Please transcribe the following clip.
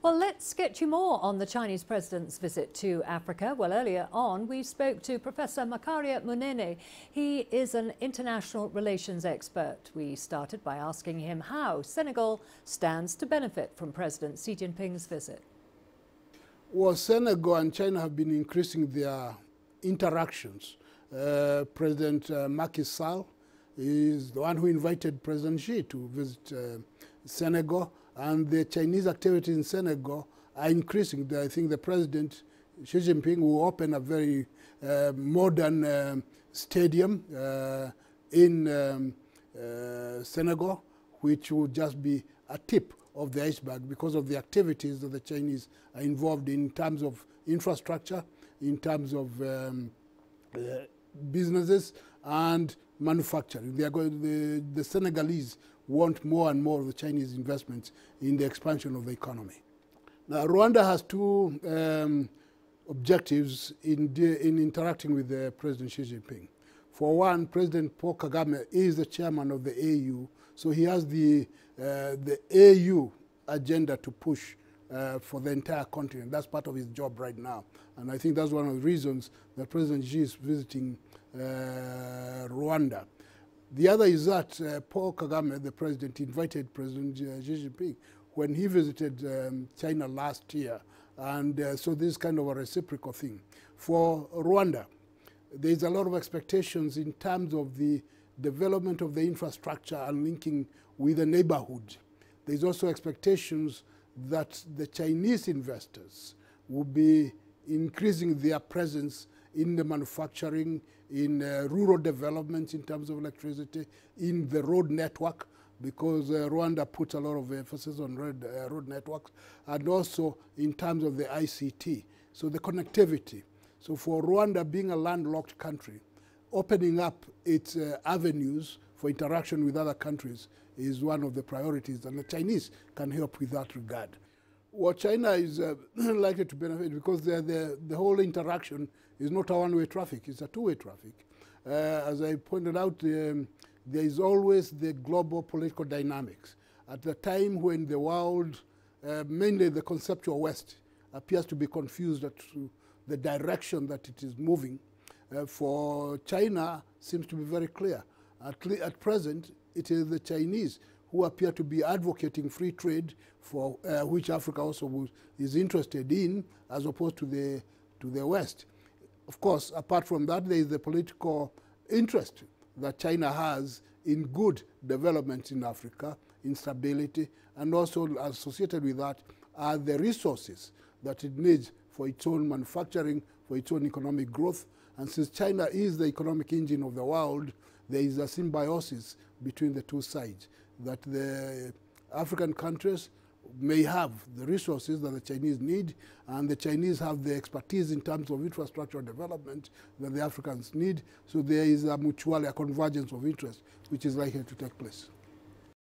Well, let's get you more on the Chinese president's visit to Africa. Well, earlier on, we spoke to Professor Macharia Munene. He is an international relations expert. We started by asking him how Senegal stands to benefit from President Xi Jinping's visit. Well, Senegal and China have been increasing their interactions. President Macky Sall is the one who invited President Xi to visit Senegal, and the Chinese activities in Senegal are increasing. I think the President Xi Jinping will open a very modern stadium in Senegal, which will just be a tip of the iceberg because of the activities that the Chinese are involved in terms of infrastructure, in terms of businesses and manufacturing. They are going, the Senegalese want more and more of the Chinese investments in the expansion of the economy. Now, Rwanda has two objectives in interacting with President Xi Jinping. For one, President Paul Kagame is the chairman of the AU, so he has the AU agenda to push for the entire continent. That's part of his job right now. And I think that's one of the reasons that President Xi is visiting Rwanda. The other is that Paul Kagame, the president, invited President Xi Jinping when he visited China last year. And so this is kind of a reciprocal thing. For Rwanda, there's a lot of expectations in terms of the development of the infrastructure and linking with the neighborhood. There's also expectations that the Chinese investors will be increasing their presence in the manufacturing, in rural development in terms of electricity, in the road network, because Rwanda puts a lot of emphasis on road networks, and also in terms of the ICT, so the connectivity. So for Rwanda, being a landlocked country, opening up its avenues for interaction with other countries is one of the priorities, and the Chinese can help with that regard. Well, China is likely to benefit because the whole interaction is not a one-way traffic, it's a two-way traffic. As I pointed out, there is always the global political dynamics. At the time when the world, mainly the conceptual West, appears to be confused as to the direction that it is moving, for China seems to be very clear. At present, it is the Chinese who appear to be advocating free trade, for which Africa also is interested in, as opposed to the West. Of course, apart from that, there is the political interest that China has in good development in Africa, in stability, and also associated with that are the resources that it needs for its own manufacturing, for its own economic growth. And since China is the economic engine of the world, there is a symbiosis between the two sides, that the African countries may have the resources that the Chinese need, and the Chinese have the expertise in terms of infrastructure development that the Africans need. So there is a convergence of interest which is likely to take place.